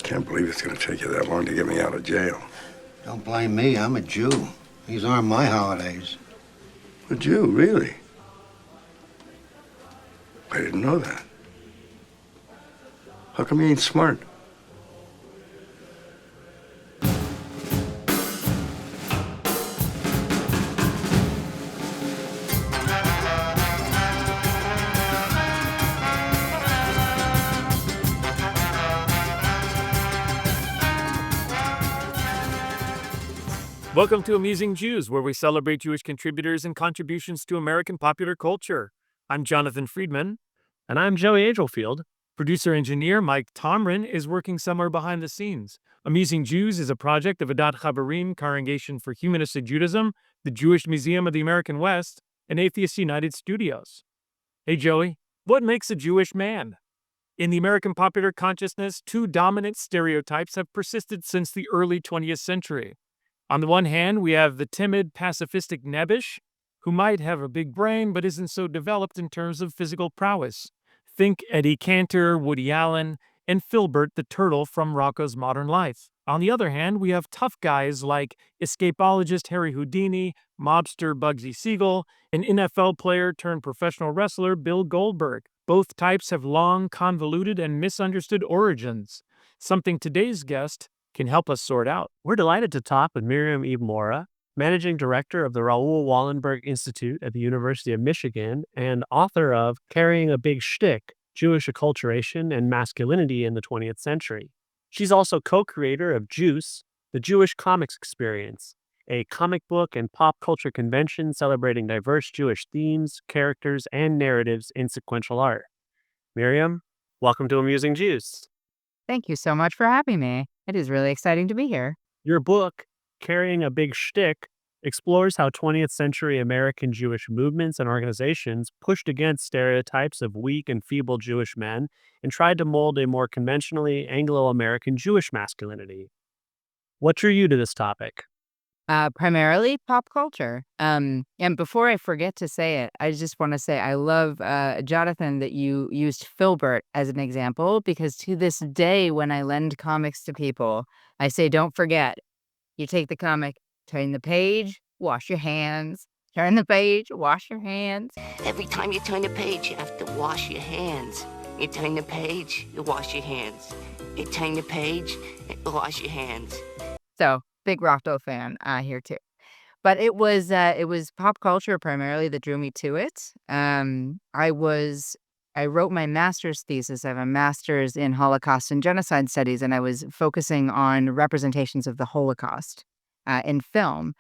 Can't believe it's going to take you that long to get me out of jail. Don't blame me. I'm a Jew. These aren't my holidays. A Jew, really? I didn't know that. How come you ain't smart? Welcome to Amusing Jews, where we celebrate Jewish contributors and contributions to American popular culture. I'm Jonathan Friedmann. And I'm Joey Agelfield. Producer-engineer Mike Tomren is working somewhere behind the scenes. Amusing Jews is a project of Adat Chaverim, Congregation for Humanistic Judaism, the Jewish Museum of the American West, and Atheists United Studios. Hey Joey, what makes a Jewish man? In the American popular consciousness, two dominant stereotypes have persisted since the early 20th century. On the one hand, we have the timid, pacifistic nebbish, who might have a big brain but isn't so developed in terms of physical prowess. Think Eddie Cantor, Woody Allen, and Filbert the Turtle from Rocko's Modern Life. On the other hand, we have tough guys like escapologist Harry Houdini, mobster Bugsy Siegel, and NFL player turned professional wrestler Bill Goldberg. Both types have long, convoluted, and misunderstood origins, something today's guest can help us sort out. We're delighted to talk with Miriam Eve Mora, Managing Director of the Raoul Wallenberg Institute at the University of Michigan and author of Carrying a Big Schtick, Jewish Acculturation and Masculinity in the 20th Century. She's also co-creator of JewCE, the Jewish Comics Experience, a comic book and pop culture convention celebrating diverse Jewish themes, characters, and narratives in sequential art. Miriam, welcome to Amusing Jews. Thank you so much for having me. It is really exciting to be here. Your book, Carrying a Big Schtick, explores how 20th century American Jewish movements and organizations pushed against stereotypes of weak and feeble Jewish men and tried to mold a more conventionally Anglo-American Jewish masculinity. What drew you to this topic? Primarily pop culture. And before I forget to say it, I just want to say I love, Jonathan, that you used Filbert as an example, because to this day, when I lend comics to people, I say, don't forget, you take the comic, turn the page, wash your hands, turn the page, wash your hands. Every time you turn the page, you have to wash your hands. You turn the page, you wash your hands. You turn the page, you wash your hands. So, big Rocco fan here too. But it was pop culture primarily that drew me to it. I wrote my master's thesis. I have a master's in Holocaust and Genocide Studies, and I was focusing on representations of the Holocaust in film.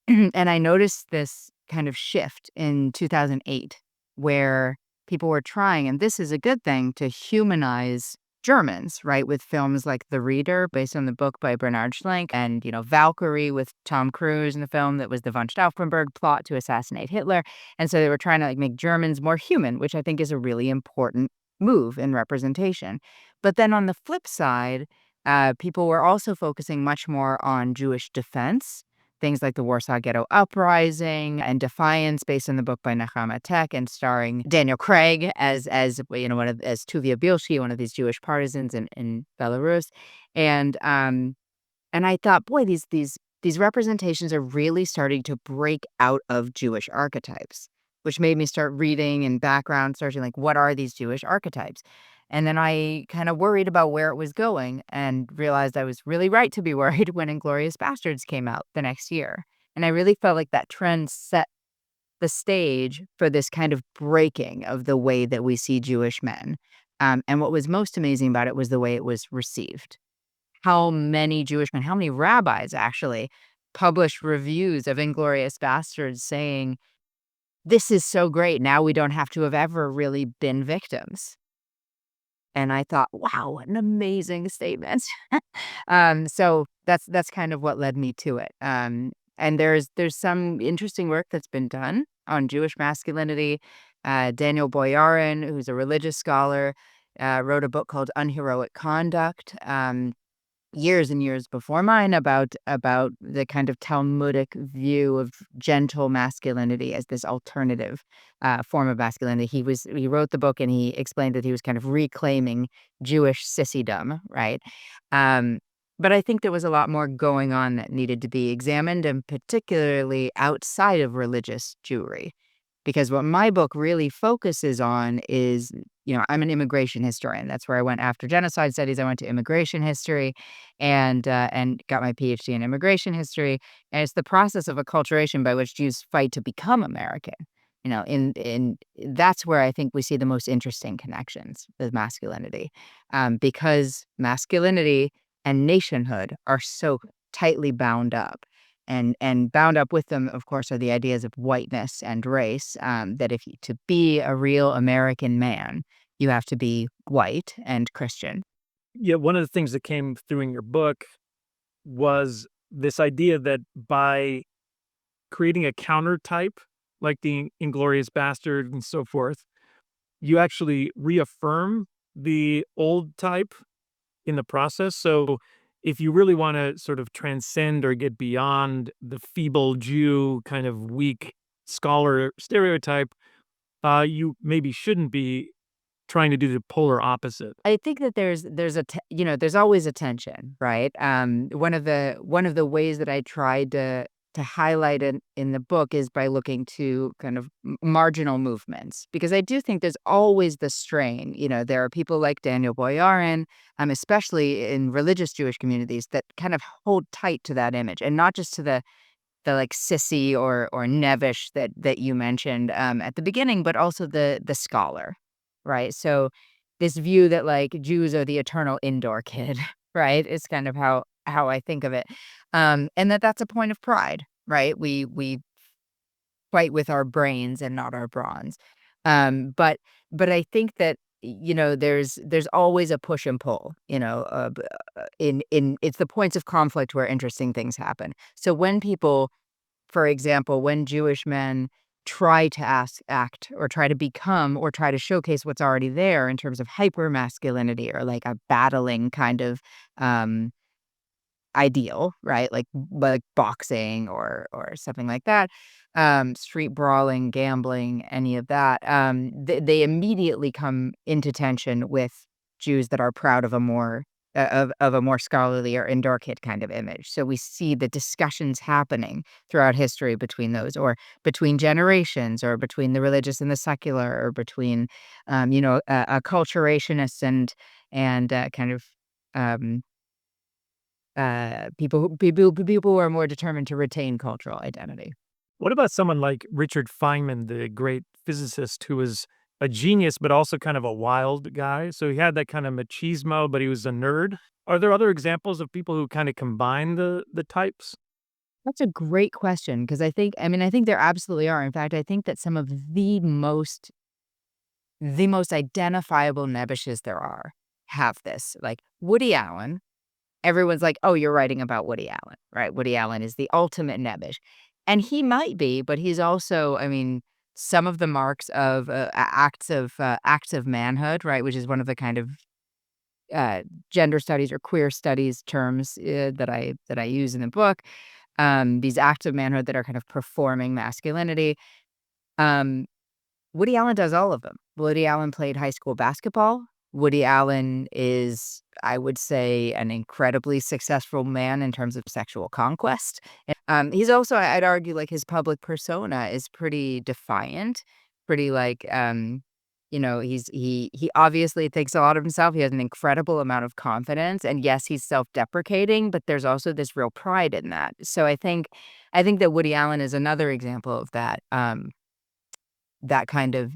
And I noticed this kind of shift in 2008 where people were trying, and this is a good thing, to humanize Germans, right, with films like The Reader, based on the book by Bernard Schlenk, and, Valkyrie with Tom Cruise in the film that was the von Stauffenberg plot to assassinate Hitler. And so they were trying to make Germans more human, which I think is a really important move in representation. But then on the flip side, people were also focusing much more on Jewish defense. Things like the Warsaw Ghetto Uprising and Defiance, based on the book by Nechama Tech and starring Daniel Craig as Tuvia Bilshi, one of these Jewish partisans in Belarus, and I thought, boy, these representations are really starting to break out of Jewish archetypes, which made me start reading and background searching, like, what are these Jewish archetypes? And then I kind of worried about where it was going and realized I was really right to be worried when Inglourious Bastards came out the next year. And I really felt like that trend set the stage for this kind of breaking of the way that we see Jewish men. And what was most amazing about it was the way it was received. How many Jewish men, how many rabbis actually published reviews of Inglourious Bastards saying, this is so great, now we don't have to have ever really been victims. And I thought, wow, what an amazing statement. So that's kind of what led me to it. And there's some interesting work that's been done on Jewish masculinity. Daniel Boyarin, who's a religious scholar, wrote a book called Unheroic Conduct. years and years before mine about the kind of Talmudic view of gentle masculinity as this alternative form of masculinity. He wrote the book and he explained that he was kind of reclaiming Jewish sissydom, right? Um, but I think there was a lot more going on that needed to be examined, and particularly outside of religious Jewry. Because what my book really focuses on is, I'm an immigration historian. That's where I went after genocide studies. I went to immigration history and got my PhD in immigration history. And it's the process of acculturation by which Jews fight to become American. In that's where I think we see the most interesting connections with masculinity, because masculinity and nationhood are so tightly bound up. And bound up with them, of course, are the ideas of whiteness and race, that to be a real American man, you have to be white and Christian. Yeah, one of the things that came through in your book was this idea that by creating a counter type, like the Inglorious Bastard and so forth, you actually reaffirm the old type in the process. So if you really want to sort of transcend or get beyond the feeble Jew kind of weak scholar stereotype, you maybe shouldn't be trying to do the polar opposite. I think that there's always a tension, right? One of the ways that I tried to highlight it in the book is by looking to kind of marginal movements, because I do think there's always the strain. There are people like Daniel Boyarin, especially in religious Jewish communities, that kind of hold tight to that image, and not just to the like sissy or nevish that you mentioned at the beginning, but also the scholar, right? So this view that like Jews are the eternal indoor kid, right? It's kind of how I think of it, and that's a point of pride, right? We fight with our brains and not our bronze, but I think that there's always a push and pull, in it's the points of conflict where interesting things happen. So when people, for example, when Jewish men try to act or try to become or try to showcase what's already there in terms of hyper masculinity or like a battling kind of ideal, right? Like boxing or something like that, street brawling, gambling, any of that. They immediately come into tension with Jews that are proud of a more of a more scholarly or indoor kid kind of image. So we see the discussions happening throughout history between those, or between generations, or between the religious and the secular, or between acculturationists and kind of um, people who are more determined to retain cultural identity. What about someone like Richard Feynman, the great physicist, who was a genius, but also kind of a wild guy? So he had that kind of machismo, but he was a nerd. Are there other examples of people who kind of combine the types? That's a great question, because I think there absolutely are. In fact, I think that some of the most identifiable nebbishes there are have this. Like Woody Allen, everyone's like, "Oh, you're writing about Woody Allen," right? Woody Allen is the ultimate nebbish. And he might be, but he's also, some of the marks of acts of manhood, right, which is one of the kind of gender studies or queer studies terms that I use in the book. These acts of manhood that are kind of performing masculinity. Um, Woody Allen does all of them. Woody Allen played high school basketball. Woody Allen is, I would say, an incredibly successful man in terms of sexual conquest. He's also, I'd argue, like his public persona is pretty defiant, pretty like, he obviously thinks a lot of himself. He has an incredible amount of confidence, and yes, he's self-deprecating, but there's also this real pride in that. So I think that Woody Allen is another example of that kind of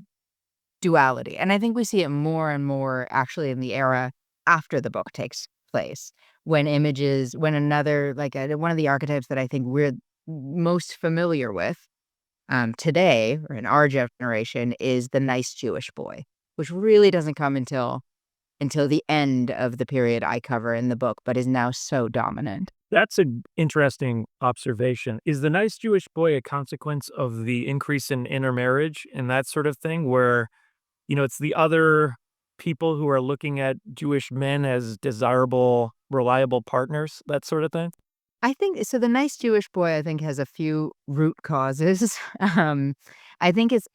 duality. And I think we see it more and more actually in the era after the book takes place, when another, like one of the archetypes that I think we're most familiar with today, or in our generation, is the nice Jewish boy, which really doesn't come until the end of the period I cover in the book, but is now so dominant. That's an interesting observation. Is the nice Jewish boy a consequence of the increase in intermarriage and that sort of thing, where it's the other people who are looking at Jewish men as desirable, reliable partners, that sort of thing? I think so. The nice Jewish boy, I think, has a few root causes. um, I think it's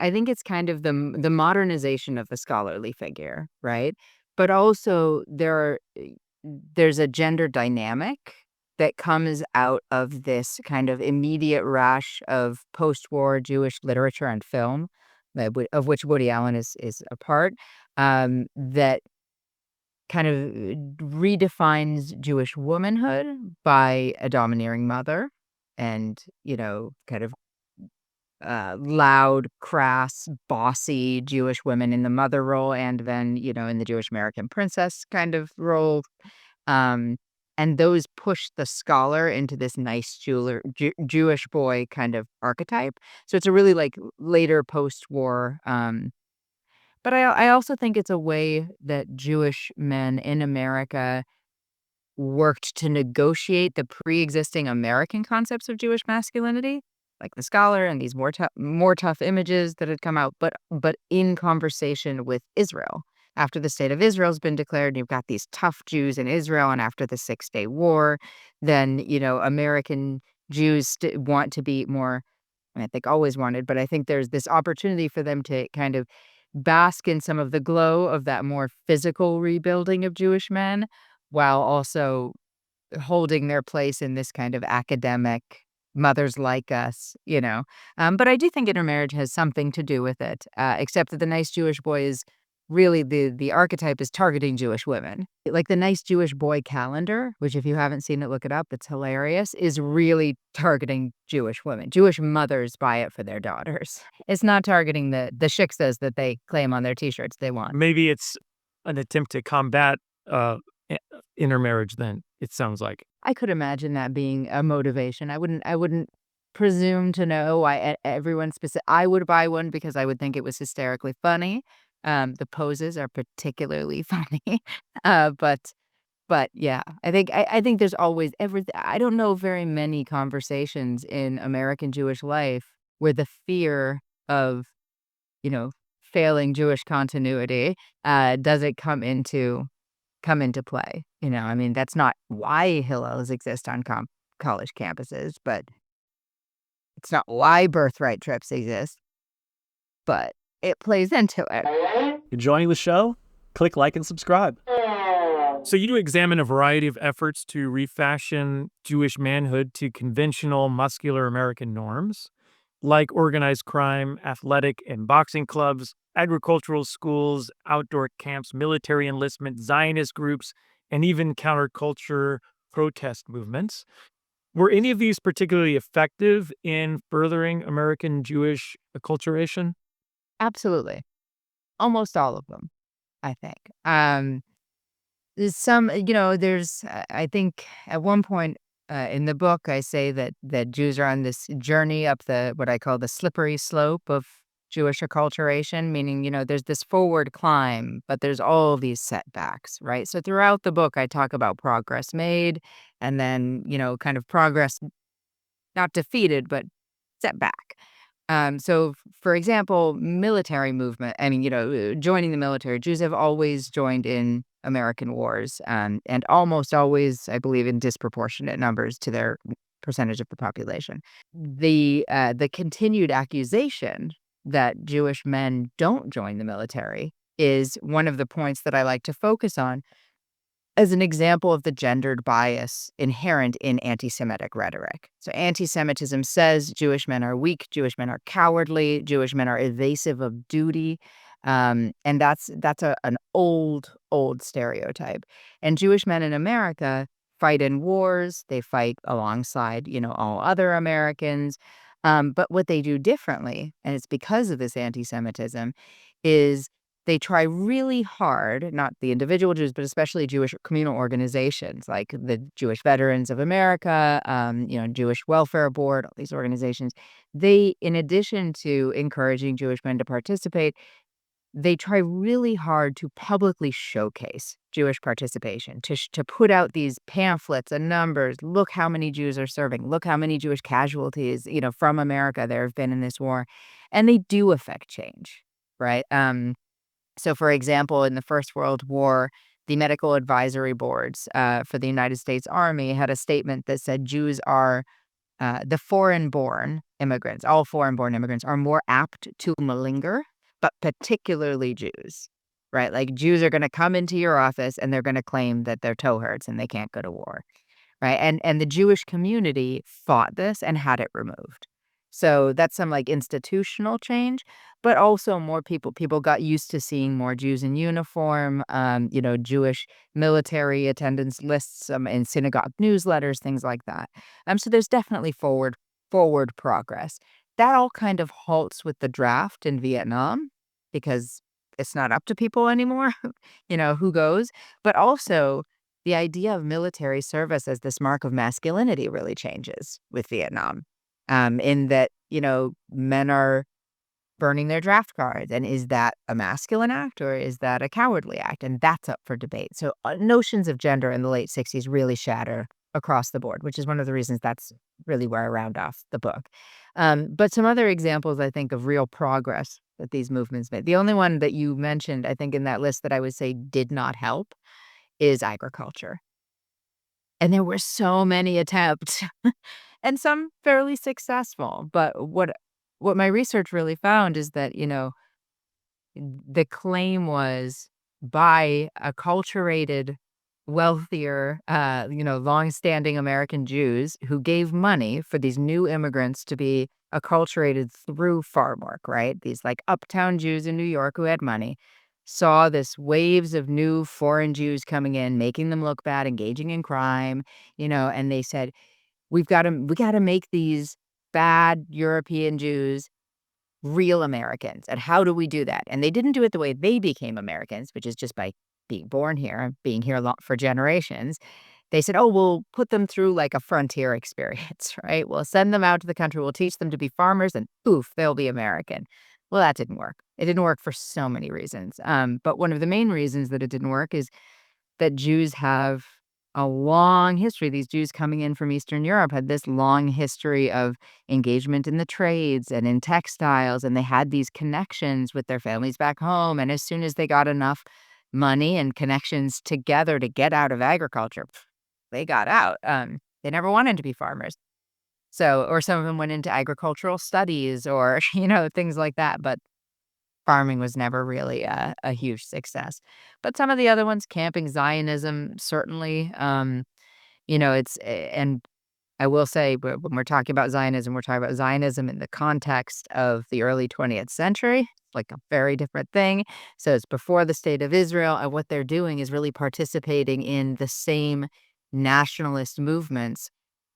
kind of the modernization of the scholarly figure, right? But also there's a gender dynamic that comes out of this kind of immediate rush of post-war Jewish literature and film, of which Woody Allen is a part, that kind of redefines Jewish womanhood by a domineering mother and, kind of loud, crass, bossy Jewish women in the mother role, and then, in the Jewish American princess kind of role. Um, and those push the scholar into this nice Jewish boy kind of archetype. So it's a really like later post-war. But I also think it's a way that Jewish men in America worked to negotiate the pre-existing American concepts of Jewish masculinity, like The Scholar and these more tough images that had come out, but in conversation with Israel. After the state of Israel's been declared, you've got these tough Jews in Israel, and after the Six-Day War, then, American Jews want to be more, and I think always wanted, but I think there's this opportunity for them to kind of bask in some of the glow of that more physical rebuilding of Jewish men, while also holding their place in this kind of academic mothers like us. But I do think intermarriage has something to do with it, except that the nice Jewish boy is really the archetype is targeting Jewish women. Like the nice Jewish boy calendar, which if you haven't seen it, look it up. It's hilarious, is really targeting Jewish women. Jewish mothers buy it for their daughters. It's not targeting the shiksas that they claim on their T-shirts they want. Maybe it's an attempt to combat i- intermarriage then, it sounds like. I could imagine that being a motivation. I wouldn't presume to know why everyone specific. I would buy one because I would think it was hysterically funny. The poses are particularly funny. But yeah, I think there's always I don't know very many conversations in American Jewish life where the fear of, you know, failing Jewish continuity doesn't come into play. I mean, that's not why Hillels exist on college campuses, but it's not why birthright trips exist, but it plays into it. Enjoying the show? Click like and subscribe. So you do examine a variety of efforts to refashion Jewish manhood to conventional muscular American norms, like organized crime, athletic and boxing clubs, agricultural schools, outdoor camps, military enlistment, Zionist groups, and even counterculture protest movements. Were any of these particularly effective in furthering American Jewish acculturation? Absolutely. Almost all of them, I think. There's I think at one point in the book, I say that Jews are on this journey up what I call the slippery slope of Jewish acculturation, meaning, there's this forward climb, but there's all these setbacks, right? So throughout the book, I talk about progress made and then, kind of progress not defeated, but setback. So, for example, military movement, I mean, joining the military, Jews have always joined in American wars, and almost always, I believe, in disproportionate numbers to their percentage of the population. The continued accusation that Jewish men don't join the military is one of the points that I like to focus on as an example of the gendered bias inherent in anti-Semitic rhetoric. So anti-Semitism says Jewish men are weak, Jewish men are cowardly, Jewish men are evasive of duty, and that's an old stereotype. And Jewish men in America fight in wars, they fight alongside all other Americans, but what they do differently, and it's because of this anti-Semitism, is they try really hard, not the individual Jews, but especially Jewish communal organizations like the Jewish Veterans of America, Jewish Welfare Board, all these organizations. They, in addition to encouraging Jewish men to participate, they try really hard to publicly showcase Jewish participation, to put out these pamphlets and numbers. Look how many Jews are serving. Look how many Jewish casualties, from America there have been in this war. And they do affect change, right? So, for example, in the First World War, the medical advisory boards for the United States Army had a statement that said Jews are the foreign-born immigrants, all foreign-born immigrants are more apt to malinger, but particularly Jews, right? Like Jews are going to come into your office and they're going to claim that their toe hurts and they can't go to war, right? And the Jewish community fought this and had it removed. So that's some like institutional change, but also more people got used to seeing more Jews in uniform, Jewish military attendance lists in synagogue newsletters, things like that. So there's definitely forward progress. That all kind of halts with the draft in Vietnam because it's not up to people anymore, who goes. But also the idea of military service as this mark of masculinity really changes with Vietnam, in that, men are burning their draft cards. And is that a masculine act or is that a cowardly act? And that's up for debate. So notions of gender in the late 60s really shatter across the board, which is one of the reasons that's really where I round off the book. But some other examples, I think, of real progress that these movements made. The only one that you mentioned, I think, in that list that I would say did not help is agriculture. And there were so many attempts and some fairly successful. But what my research really found is that, the claim was by acculturated, wealthier, longstanding American Jews who gave money for these new immigrants to be acculturated through farm work, right? These like uptown Jews in New York who had money saw this waves of new foreign Jews coming in, making them look bad, engaging in crime, and they said, we got to make these bad European Jews real Americans. And how do we do that? And they didn't do it the way they became Americans, which is just by being born here, being here for generations. They said, oh, we'll put them through like a frontier experience, right? We'll send them out to the country. We'll teach them to be farmers and poof, they'll be American. Well, that didn't work. It didn't work for so many reasons. But one of the main reasons that it didn't work is that Jews have a long history. These Jews coming in from Eastern Europe had this long history of engagement in the trades and in textiles, and they had these connections with their families back home. And as soon as they got enough money and connections together to get out of agriculture, they got out. They never wanted to be farmers. So, or some of them went into agricultural studies or, things like that. But farming was never really a huge success. But some of the other ones, camping, Zionism, certainly, and I will say when we're talking about Zionism, we're talking about Zionism in the context of the early 20th century, like a very different thing. So it's before the state of Israel, and what they're doing is really participating in the same nationalist movements,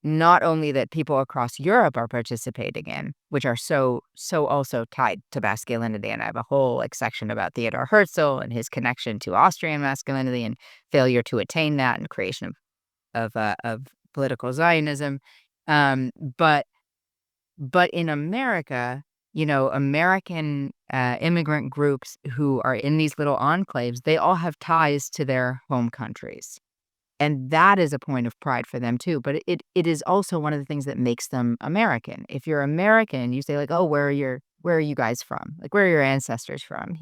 not only that people across Europe are participating in, which are so also tied to masculinity. And I have a whole section about Theodor Herzl and his connection to Austrian masculinity and failure to attain that and creation of political Zionism. But in America, American immigrant groups who are in these little enclaves, they all have ties to their home countries. And that is a point of pride for them too. But it is also one of the things that makes them American. If you're American, you say like, oh, where are you guys from? Like, where are your ancestors from?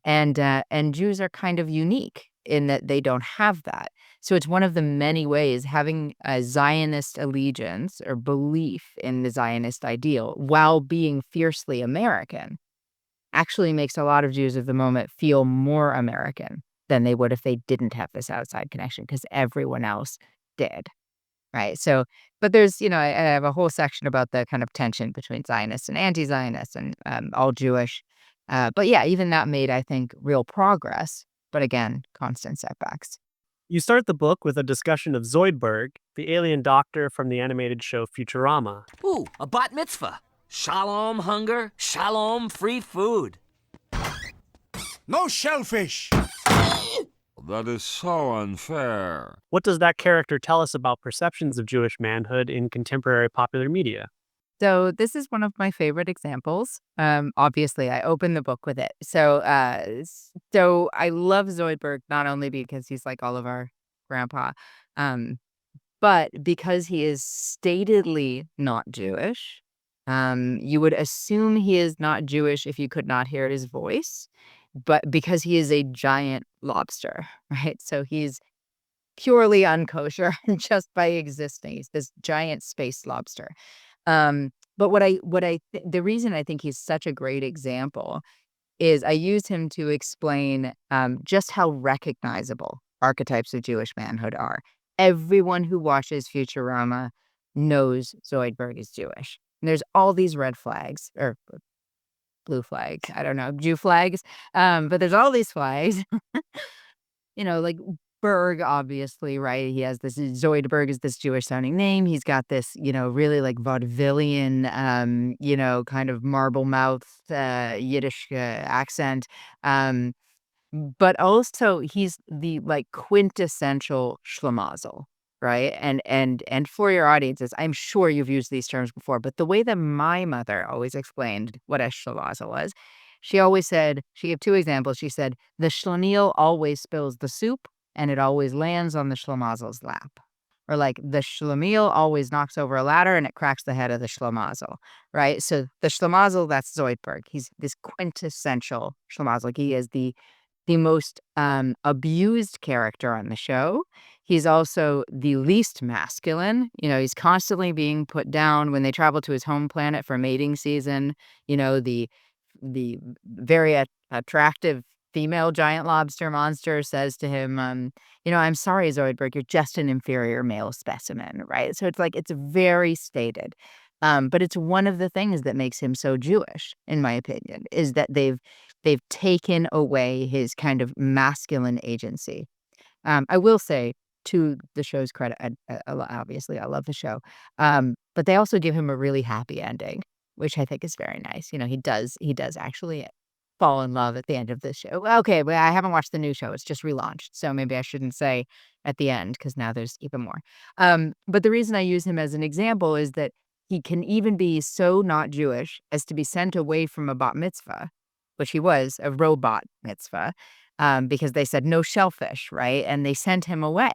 And Jews are kind of unique in that they don't have that. So it's one of the many ways having a Zionist allegiance or belief in the Zionist ideal while being fiercely American actually makes a lot of Jews of the moment feel more American than they would if they didn't have this outside connection, because everyone else did, right? So, but there's, I have a whole section about the kind of tension between Zionists and anti-Zionists and all Jewish. But yeah, even that made, I think, real progress. But again, constant setbacks. You start the book with a discussion of Zoidberg, the alien doctor from the animated show Futurama. Ooh, a bat mitzvah. Shalom hunger, shalom free food. No shellfish! That is so unfair. What does that character tell us about perceptions of Jewish manhood in contemporary popular media? So this is one of my favorite examples. Obviously, I opened the book with it. So I love Zoidberg not only because he's like all of our grandpa, but because he is statedly not Jewish. You would assume he is not Jewish if you could not hear his voice. but because he is a giant lobster, right? So he's purely unkosher just by existing. He's this giant space lobster. But the reason I think he's such a great example is I used him to explain just how recognizable archetypes of Jewish manhood are. Everyone who watches Futurama knows Zoidberg is Jewish. And there's all these red flags, or blue flags, I don't know, Jew flags. But there's all these flags, like Berg, obviously, right? He has this, Zoidberg is this Jewish sounding name. He's got this, really like vaudevillian, kind of marble mouth, Yiddish accent. But also he's the like quintessential schlemazel, right? And for your audiences, I'm sure you've used these terms before, but the way that my mother always explained what a schlemazel was, she always said, she gave two examples. She said, the schlemiel always spills the soup and it always lands on the schlemazel's lap. Or like the schlemiel always knocks over a ladder and it cracks the head of the schlemazel, right? So the schlemazel, that's Zoidberg. He's this quintessential schlemazel. He is the most abused character on the show. He's also the least masculine. He's constantly being put down when they travel to his home planet for mating season. The very attractive female giant lobster monster says to him, I'm sorry, Zoidberg, you're just an inferior male specimen, right? So it's like, it's very stated. But it's one of the things that makes him so Jewish, in my opinion, is that they've taken away his kind of masculine agency. I will say, to the show's credit, obviously I love the show, but they also give him a really happy ending, which I think is very nice. He does actually fall in love at the end of the show. Okay, but I haven't watched the new show. It's just relaunched, so maybe I shouldn't say at the end because now there's even more. But the reason I use him as an example is that he can even be so not Jewish as to be sent away from a bat mitzvah, which he was, a robot mitzvah, because they said no shellfish, right? And they sent him away.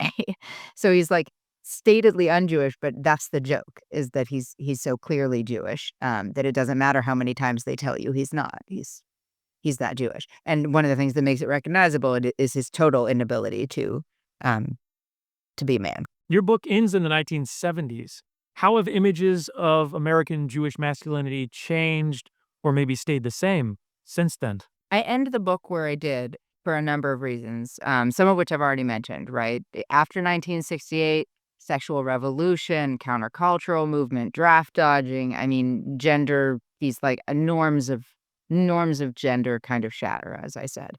So he's like statedly un-Jewish, but that's the joke, is that he's so clearly Jewish, that it doesn't matter how many times they tell you he's not. He's that Jewish. And one of the things that makes it recognizable is his total inability to be a man. Your book ends in the 1970s. How have images of American Jewish masculinity changed or maybe stayed the same since then? I end the book where I did for a number of reasons, some of which I've already mentioned, right? After 1968, sexual revolution, countercultural movement, draft dodging, I mean, gender, these like norms of gender kind of shatter, as I said.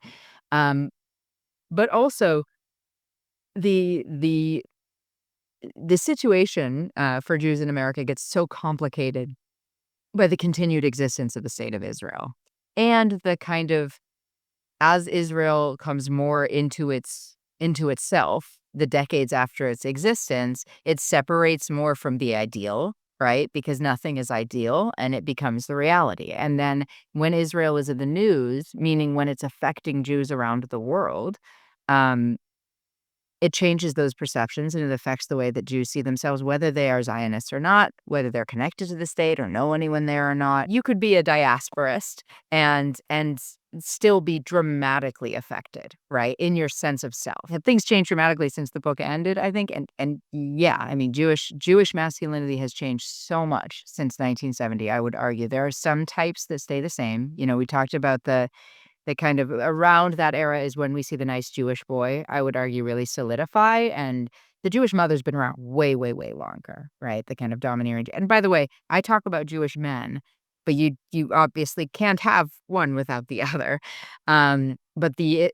But also the situation for Jews in America gets so complicated by the continued existence of the state of Israel and the kind of, as Israel comes more into itself, the decades after its existence, it separates more from the ideal, right? Because nothing is ideal and it becomes the reality. And then when Israel is in the news, meaning when it's affecting Jews around the world, it changes those perceptions and it affects the way that Jews see themselves, whether they are Zionists or not, whether they're connected to the state or know anyone there or not. You could be a diasporist and still be dramatically affected, right, in your sense of self. Have things changed dramatically since the book ended, I think? And yeah, I mean, Jewish masculinity has changed so much since 1970, I would argue. There are some types that stay the same. We talked about the kind of around that era is when we see the nice Jewish boy, I would argue, really solidify. And the Jewish mother's been around way, way, way longer, right? The kind of domineering. And by the way, I talk about Jewish men, but you obviously can't have one without the other. But the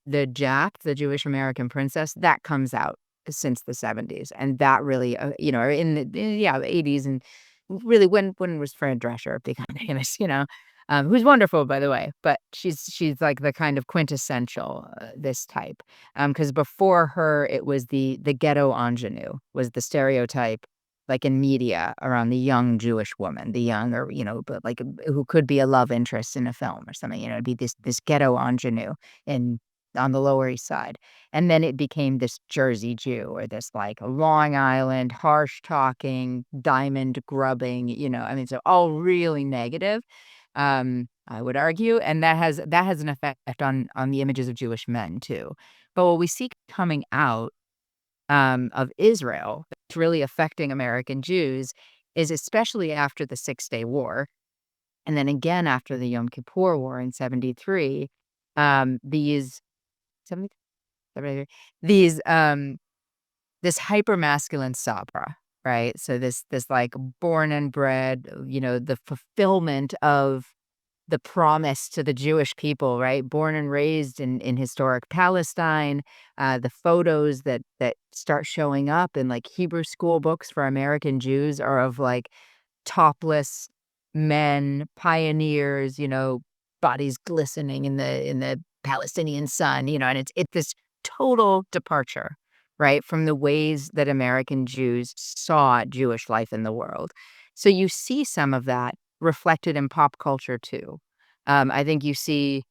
Jap, the Jewish American princess, that comes out since the 70s. And that really, in the 80s. And really, when was Fran Drescher become famous, who's wonderful, by the way, but she's like the kind of quintessential this type. Because before her, it was the ghetto ingenue was the stereotype, like in media, around the young Jewish woman, the young, or but like who could be a love interest in a film or something. It'd be this ghetto ingenue on the Lower East Side, and then it became this Jersey Jew, or this like Long Island harsh talking, diamond grubbing. I mean, so all really negative. I would argue, and that has an effect on the images of Jewish men too. But what we see coming out of Israel that's really affecting American Jews is, especially after the Six-Day War, and then again after the Yom Kippur War in 73, these 70 73, these this hyper-masculine sabra, right? So this like born and bred, the fulfillment of the promise to the Jewish people, right? Born and raised in historic Palestine. The photos that start showing up in like Hebrew school books for American Jews are of like topless men, pioneers, bodies glistening in the Palestinian sun, and it's this total departure, right, from the ways that American Jews saw Jewish life in the world. So you see some of that reflected in pop culture too. I think you see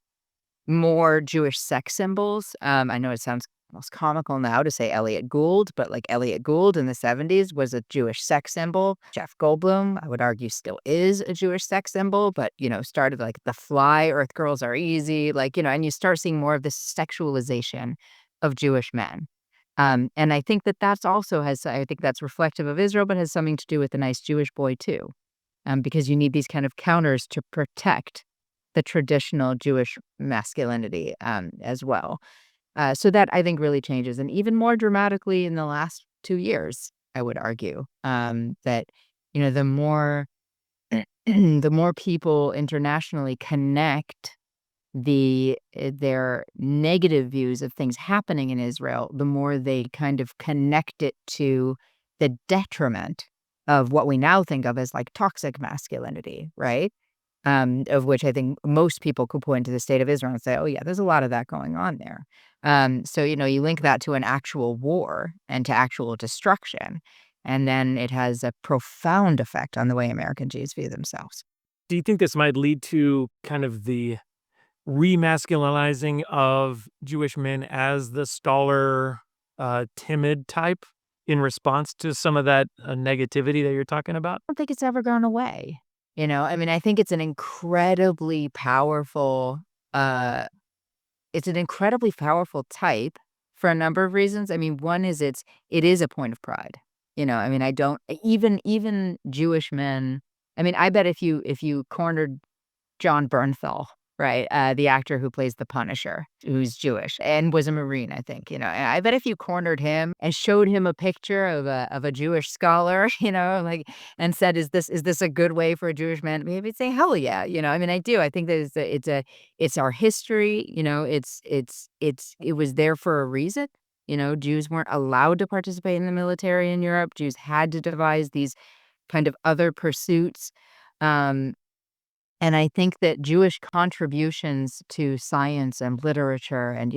more Jewish sex symbols. I know it sounds almost comical now to say Elliot Gould, but like Elliot Gould in the 70s was a Jewish sex symbol. Jeff Goldblum, I would argue, still is a Jewish sex symbol, but, started like The Fly, Earth Girls Are Easy, like, and you start seeing more of this sexualization of Jewish men. And I think that's also I think that's reflective of Israel, but has something to do with the nice Jewish boy too, because you need these kind of counters to protect the traditional Jewish masculinity as well. So that I think really changes, and even more dramatically in the last 2 years, I would argue, that, the more the more people internationally connect their negative views of things happening in Israel, the more they kind of connect it to the detriment of what we now think of as like toxic masculinity, right? Of which I think most people could point to the state of Israel and say, oh, yeah, there's a lot of that going on there. So, you link that to an actual war and to actual destruction, and then it has a profound effect on the way American Jews view themselves. Do you think this might lead to kind of the remasculinizing of Jewish men as the staller, timid type in response to some of that negativity that you're talking about? I don't think it's ever gone away. I think it's an incredibly powerful, type for a number of reasons. One is it is a point of pride. I don't even Jewish men. I bet if you cornered John Bernthal, right, the actor who plays the Punisher, who's Jewish and was a Marine, I think, I bet if you cornered him and showed him a picture of a Jewish scholar, like, and said, is this a good way for a Jewish man? Maybe he'd say, hell yeah, I do. I think that it's our history, it was there for a reason. Jews weren't allowed to participate in the military in Europe. Jews had to devise these kind of other pursuits. And I think that Jewish contributions to science and literature and,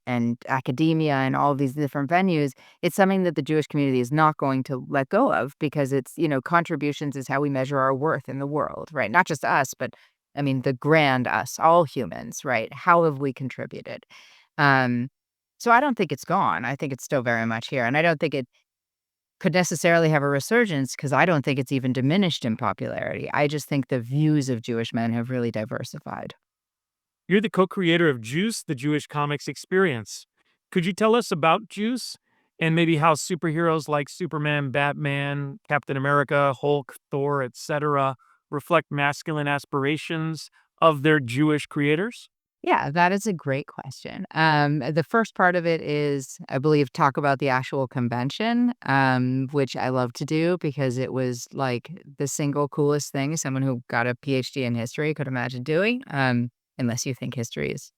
and academia and all these different venues, it's something that the Jewish community is not going to let go of, because it's, contributions is how we measure our worth in the world, right? Not just us, but the grand us, all humans, right? How have we contributed? So I don't think it's gone. I think it's still very much here. And I don't think it could necessarily have a resurgence, because I don't think it's even diminished in popularity. I just think the views of Jewish men have really diversified. You're the co-creator of JewCE, the Jewish Comics Experience. Could you tell us about JewCE and maybe how superheroes like Superman, Batman, Captain America, Hulk, Thor, etc. reflect masculine aspirations of their Jewish creators? Yeah, that is a great question. The first part of it is, I believe, talk about the actual convention, which I love to do because it was like the single coolest thing someone who got a PhD in history could imagine doing, unless you think history is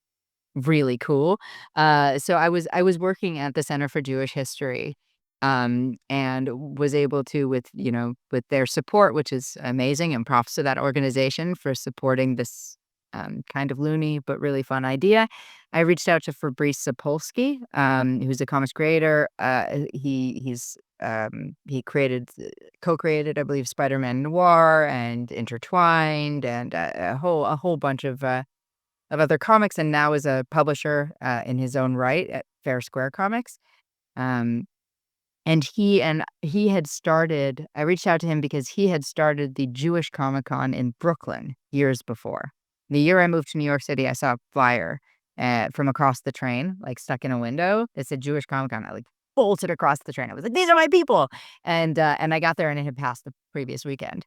really cool. So I was working at the Center for Jewish History, and was able to, with their support, which is amazing, and props to that organization for supporting this kind of loony but really fun idea. I reached out to Fabrice Sapolsky, who's a comics creator. He co-created, I believe, Spider-Man Noir and Intertwined and a whole bunch of other comics, and now is a publisher in his own right at Fair Square Comics. Um, And he had started, I reached out to him because he had started the Jewish Comic-Con in Brooklyn years before. The year I moved to New York City, I saw a flyer from across the train, like stuck in a window. It said Jewish Comic-Con. I like bolted across the train. I was like, these are my people. And I got there and it had passed the previous weekend.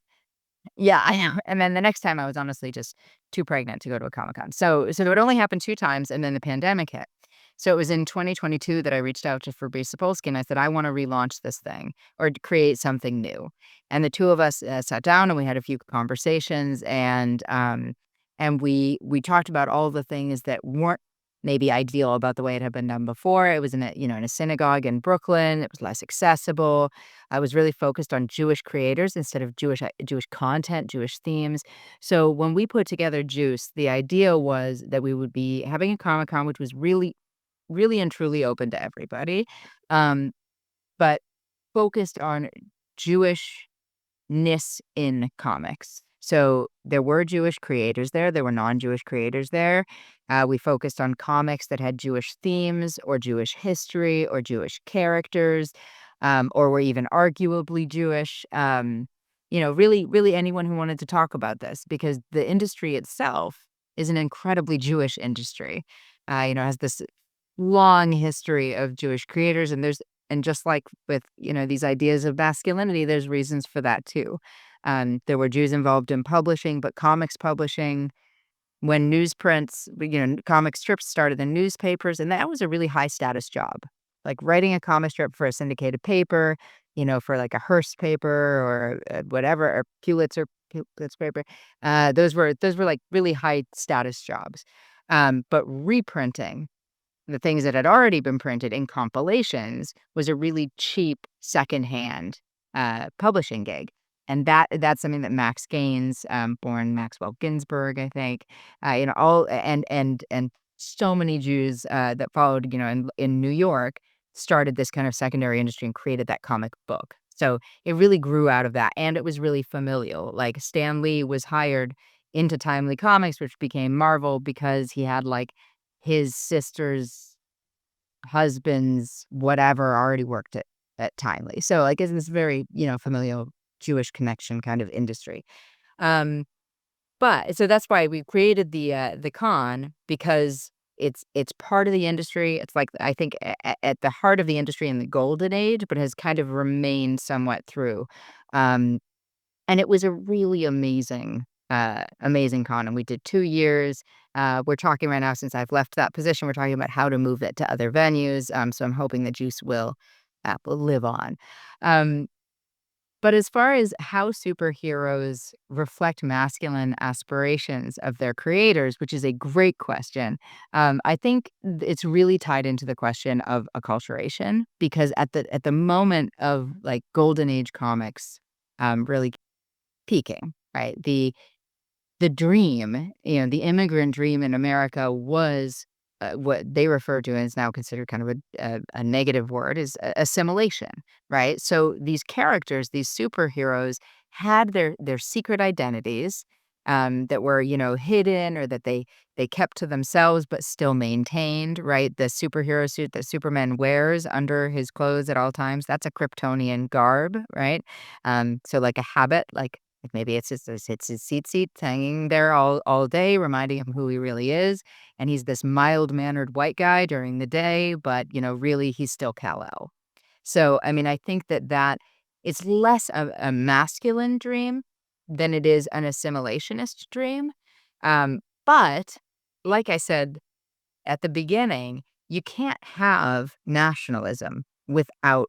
Yeah, I know. And then the next time I was honestly just too pregnant to go to a Comic-Con. So it would only happen 2 times, and then the pandemic hit. So it was in 2022 that I reached out to Fabrice Sapolsky, and I said, "I wanna relaunch this thing or to create something new." And the 2 of us, sat down, and we had a few conversations, and we talked about all the things that weren't maybe ideal about the way it had been done before. It was in a synagogue in Brooklyn. It was less accessible. I was really focused on Jewish creators instead of Jewish content, Jewish themes. So when we put together JewCE, the idea was that we would be having a Comic-Con, which was really, really and truly open to everybody, um, but focused on Jewishness in comics. So there were Jewish creators there. There were non-Jewish creators there. We focused on comics that had Jewish themes or Jewish history or Jewish characters, or were even arguably Jewish. Really, really anyone who wanted to talk about this, because the industry itself is an incredibly Jewish industry. Has this long history of Jewish creators, and just like with, these ideas of masculinity, there's reasons for that too. There were Jews involved in publishing, but comics publishing, when newsprints, comic strips started in newspapers, and that was a really high status job. Like writing a comic strip for a syndicated paper, for like a Hearst paper or whatever, or Pulitzer paper. Those were like really high status jobs. But reprinting the things that had already been printed in compilations was a really cheap secondhand publishing gig. And that's something that Max Gaines, born Maxwell Ginsburg, I think, all and so many Jews that followed, in New York, started this kind of secondary industry and created that comic book. So it really grew out of that, and it was really familial. Like Stan Lee was hired into Timely Comics, which became Marvel, because he had like his sister's husband's whatever already worked at Timely. So like it's this very, familial Jewish connection kind of industry. Um, but so that's why we created the con, because it's part of the industry. It's like, I think, at the heart of the industry in the golden age, but has kind of remained somewhat through. Um, and it was a really amazing con, and we did 2 years. We're talking right now, since I've left that position, we're talking about how to move it to other venues. So I'm hoping that JewCE will live on. But as far as how superheroes reflect masculine aspirations of their creators, which is a great question, I think it's really tied into the question of acculturation, because at the moment of like golden age comics, really peaking, right? The dream, the immigrant dream in America was what they refer to, and is now considered kind of a negative word, is assimilation, right? So these characters, these superheroes, had their secret identities, that were, hidden, or that they kept to themselves but still maintained, right? The superhero suit that Superman wears under his clothes at all times, that's a Kryptonian garb, right? So like a habit, like maybe it's his seat hanging there all day, reminding him who he really is. And he's this mild-mannered white guy during the day, but, really he's still Kal-El. So, I mean, I think that it's less of a masculine dream than it is an assimilationist dream. But like I said at the beginning, you can't have nationalism without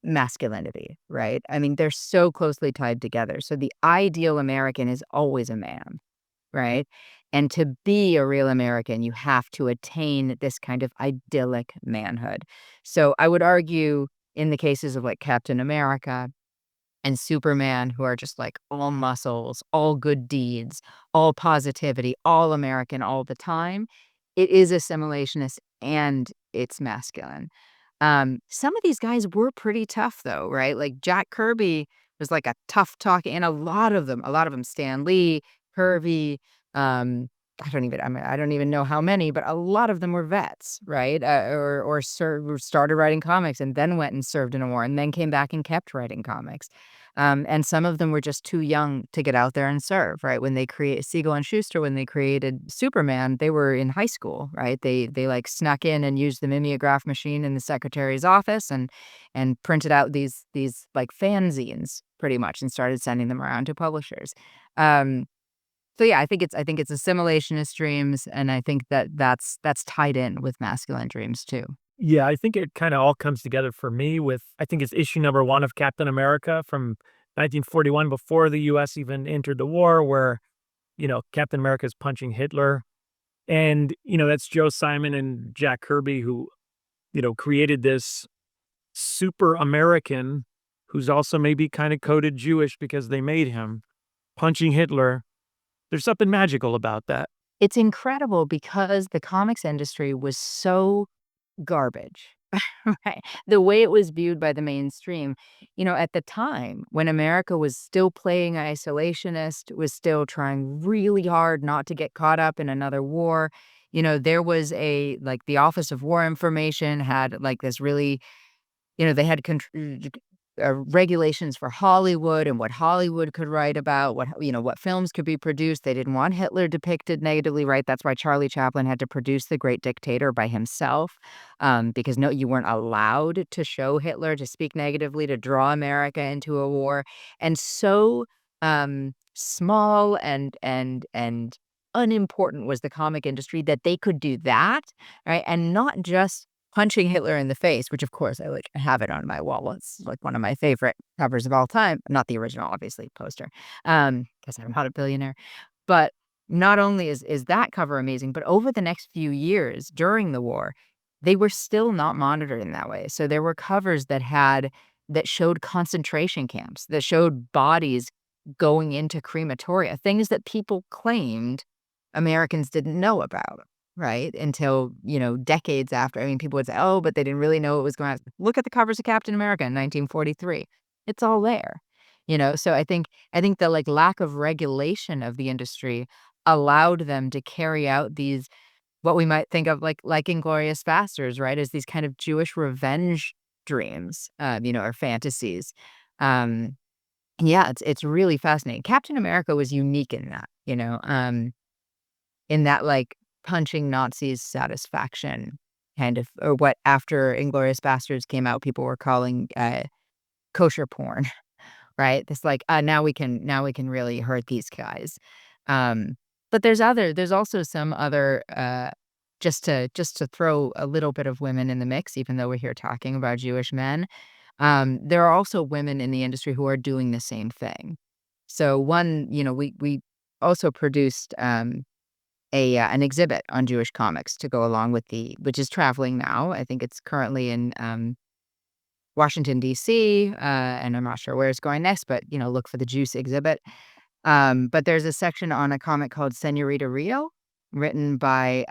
masculinity, right? I mean, they're so closely tied together. So the ideal American is always a man, right? And to be a real American, you have to attain this kind of idyllic manhood. So I would argue, in the cases of like Captain America and Superman, who are just like all muscles, all good deeds, all positivity, all American all the time, it is assimilationist and it's masculine. Some of these guys were pretty tough though, right? Like Jack Kirby was like a tough talking, and a lot of them, Stan Lee, Kirby, I don't even know how many, but a lot of them were vets, right? Or served, or started writing comics and then went and served in a war and then came back and kept writing comics. And some of them were just too young to get out there and serve, right? When they created Siegel and Schuster, when they created Superman, they were in high school, right? They like snuck in and used the mimeograph machine in the secretary's office and printed out these like fanzines pretty much and started sending them around to publishers. Um, so yeah, I think it's assimilationist dreams, and I think that's tied in with masculine dreams too. Yeah, I think it kind of all comes together for me with, I think it's issue number 1 of Captain America from 1941, before the U.S. even entered the war, where, Captain America is punching Hitler. And, that's Joe Simon and Jack Kirby who, created this super American who's also maybe kind of coded Jewish because they made him punching Hitler. There's something magical about that. It's incredible because the comics industry was so garbage, right? The way it was viewed by the mainstream, at the time when America was still playing isolationist, was still trying really hard not to get caught up in another war. There was the Office of War Information had like this really, they had regulations for Hollywood and what Hollywood could write about, what films could be produced. They didn't want Hitler depicted negatively, right? That's why Charlie Chaplin had to produce The Great Dictator by himself, because no, you weren't allowed to show Hitler, to speak negatively, to draw America into a war. And so small and unimportant was the comic industry that they could do that, right? And not just punching Hitler in the face, which of course I have it on my wall. It's like one of my favorite covers of all time. Not the original, obviously, poster, because I'm not a billionaire. But not only is that cover amazing, but over the next few years during the war, they were still not monitored in that way. So there were covers that showed concentration camps, that showed bodies going into crematoria, things that people claimed Americans didn't know about. Right? Until, decades after. I mean, people would say, oh, but they didn't really know what was going on. Look at the covers of Captain America in 1943. It's all there. So I think the lack of regulation of the industry allowed them to carry out these, what we might think of like Inglorious Bastards, right? As these kind of Jewish revenge dreams, or fantasies. Yeah, it's really fascinating. Captain America was unique in that, in that punching Nazis satisfaction kind of, or what after Inglorious Bastards came out, people were calling kosher porn, right? This now we can really hurt these guys. But there's also some other just to throw a little bit of women in the mix, even though we're here talking about Jewish men. There are also women in the industry who are doing the same thing. So one, we also produced an exhibit on Jewish comics to go along with which is traveling now. I think it's currently in Washington, D.C., and I'm not sure where it's going next, but, look for the JewCE exhibit. But there's a section on a comic called Senorita Rio, written by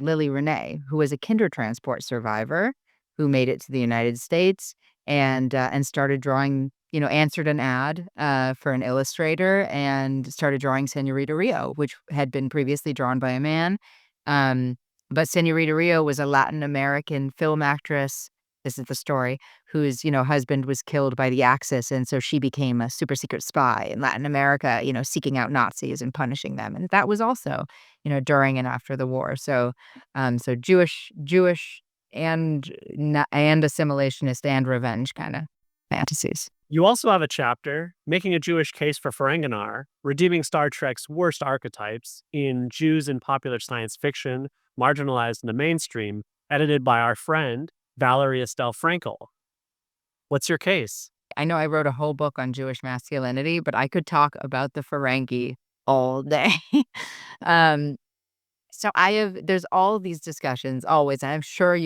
Lily Renee, who was a Kindertransport survivor who made it to the United States and started drawing, answered an ad for an illustrator and started drawing Senorita Rio, which had been previously drawn by a man. But Senorita Rio was a Latin American film actress. This is the story, whose, husband was killed by the Axis. And so she became a super secret spy in Latin America, seeking out Nazis and punishing them. And that was also, during and after the war. So, so Jewish and assimilationist and revenge kind of fantasies. You also have a chapter making a Jewish case for Ferenginar, redeeming Star Trek's worst archetypes in Jews in popular science fiction, marginalized in the mainstream, edited by our friend, Valerie Estelle Frankel. What's your case? I know I wrote a whole book on Jewish masculinity, but I could talk about the Ferengi all day. So there's all these discussions always, and I'm sure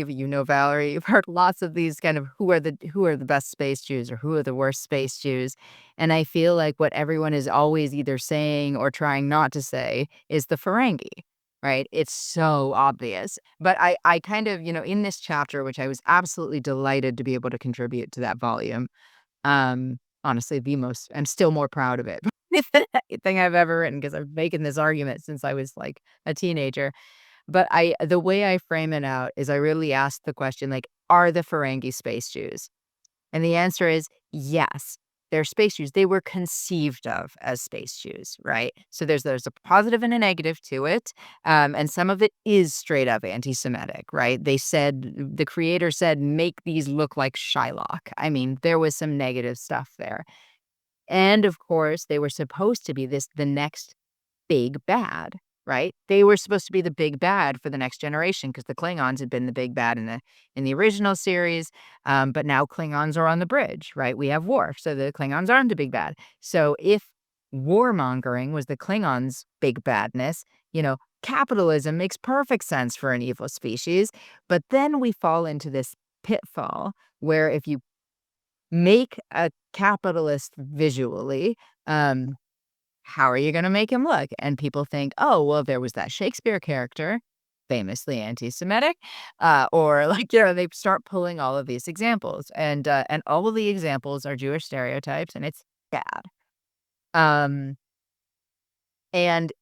Valerie, you've heard lots of these kind of who are the best space Jews or who are the worst space Jews. And I feel like what everyone is always either saying or trying not to say is the Ferengi, right? It's so obvious. But I kind of, in this chapter, which I was absolutely delighted to be able to contribute to that volume, honestly, I'm still more proud of it. anything I've ever written because I've making this argument since I was like a teenager. But the way I frame it out is I really ask the question, like, are the Ferengi space Jews? And the answer is yes. They're space Jews. They were conceived of as space Jews, right? So there's a positive and a negative to it, and some of it is straight up anti-Semitic, right? The creator said, make these look like Shylock. I mean, there was some negative stuff there, and of course, they were supposed to be the next big bad, right? They were supposed to be the big bad for the next generation because the Klingons had been the big bad in the original series, but now Klingons are on the bridge, right? We have Worf, so the Klingons aren't the big bad. So if warmongering was the Klingons' big badness, capitalism makes perfect sense for an evil species. But then we fall into this pitfall where if you make a capitalist visually, how are you going to make him look? And people think, oh, well, there was that Shakespeare character, famously anti-Semitic, or they start pulling all of these examples, and all of the examples are Jewish stereotypes, and it's bad. And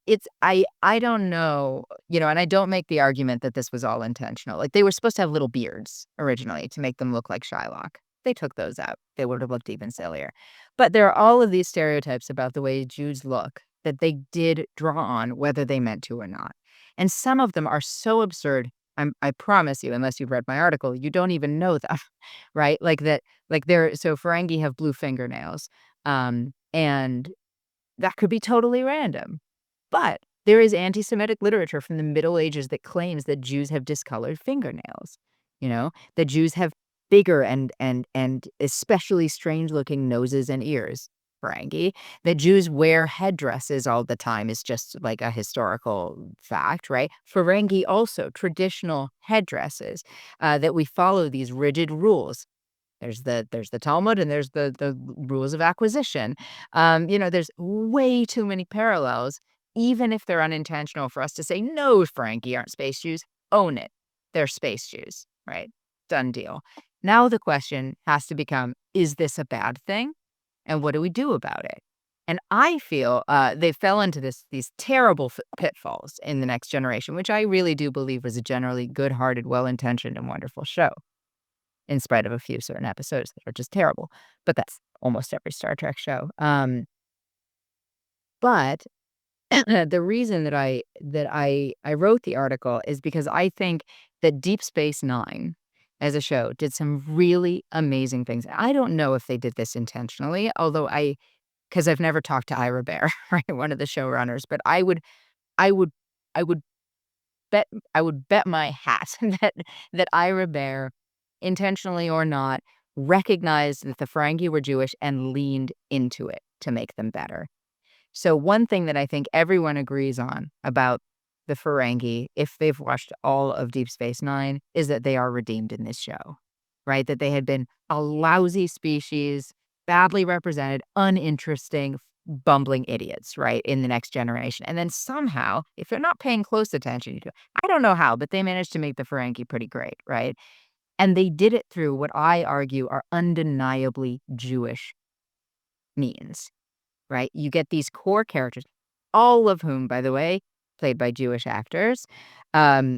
I don't know, and I don't make the argument that this was all intentional. Like they were supposed to have little beards originally to make them look like Shylock. They took those out. They would have looked even sillier. But there are all of these stereotypes about the way Jews look that they did draw on, whether they meant to or not. And some of them are so absurd. I promise you, unless you've read my article, you don't even know them, right? So Ferengi have blue fingernails, and that could be totally random. But there is anti-Semitic literature from the Middle Ages that claims that Jews have discolored fingernails, that Jews have bigger and especially strange-looking noses and ears, Ferengi, that Jews wear headdresses all the time is just like a historical fact, right? Ferengi also, traditional headdresses, that we follow these rigid rules. There's the Talmud and there's the rules of acquisition. There's way too many parallels, even if they're unintentional, for us to say, no, Ferengi aren't space Jews. Own it. They're space Jews, right? Done deal. Now the question has to become, is this a bad thing? And what do we do about it? And I feel they fell into these terrible pitfalls in The Next Generation, which I really do believe was a generally good-hearted, well-intentioned, and wonderful show, in spite of a few certain episodes that are just terrible. But that's almost every Star Trek show. But the reason that I wrote the article is because I think that Deep Space Nine as a show did some really amazing things. I don't know if they did this intentionally, although because I've never talked to Ira Bear, right, one of the showrunners, but I would bet my hat that Ira Bear, intentionally or not, recognized that the Ferengi were Jewish and leaned into it to make them better. So one thing that I think everyone agrees on about the Ferengi, if they've watched all of Deep Space Nine, is that they are redeemed in this show, right? That they had been a lousy species, badly represented, uninteresting, bumbling idiots, right, in The Next Generation. And then somehow, if they're not paying close attention to it, I don't know how, but they managed to make the Ferengi pretty great, right? And they did it through what I argue are undeniably Jewish means, right? You get these core characters, all of whom, by the way, played by Jewish actors,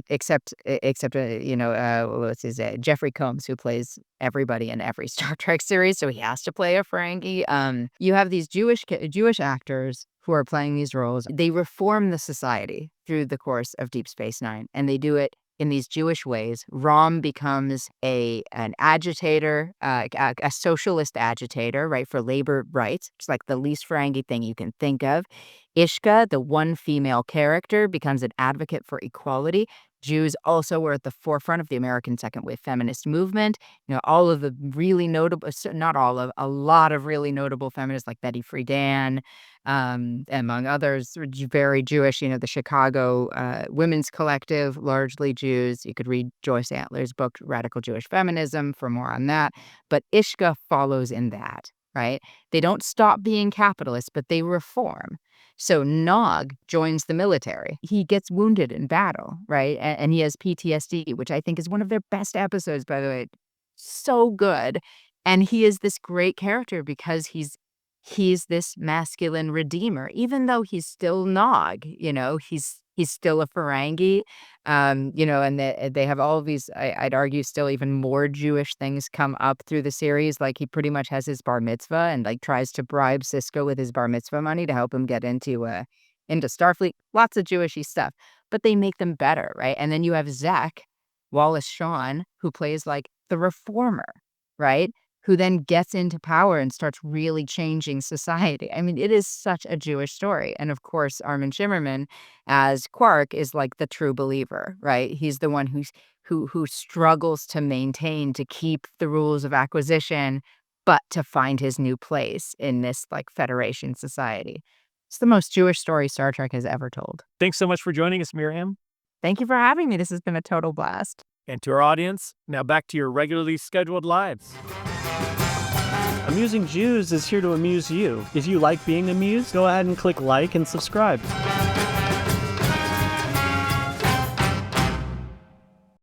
except what's his name? Jeffrey Combs, who plays everybody in every Star Trek series, so he has to play a Ferengi. You have these Jewish actors who are playing these roles. They reform the society through the course of Deep Space Nine, and they do it in these Jewish ways. Rom becomes an agitator, a socialist agitator, right, for labor rights. It's like the least Ferengi thing you can think of. Ishka, the one female character, becomes an advocate for equality. Jews also were at the forefront of the American Second Wave feminist movement. All of the really notable, not all of, a lot of really notable feminists like Betty Friedan, among others, very Jewish. The Chicago Women's Collective, largely Jews. You could read Joyce Antler's book, Radical Jewish Feminism, for more on that. But Ishka follows in that, right? They don't stop being capitalists, but they reform. So Nog joins the military. He gets wounded in battle, right? And he has PTSD, which I think is one of their best episodes, by the way. So good. And he is this great character because he's he's this masculine redeemer, even though he's still Nog, he's still a Ferengi, and they have all of these, I'd argue, still even more Jewish things come up through the series. Like he pretty much has his bar mitzvah and like tries to bribe Sisko with his bar mitzvah money to help him get into Starfleet. Lots of Jewishy stuff, but they make them better, right? And then you have Zach Wallace Shawn, who plays like the reformer, right? Who then gets into power and starts really changing society. I mean, it is such a Jewish story. And of course, Armin Shimmerman as Quark is like the true believer, right? He's the one who struggles to maintain, to keep the rules of acquisition, but to find his new place in this like Federation society. It's the most Jewish story Star Trek has ever told. Thanks so much for joining us, Miriam. Thank you for having me. This has been a total blast. And to our audience, now back to your regularly scheduled lives. Amusing Jews is here to amuse you. If you like being amused, go ahead and click like and subscribe.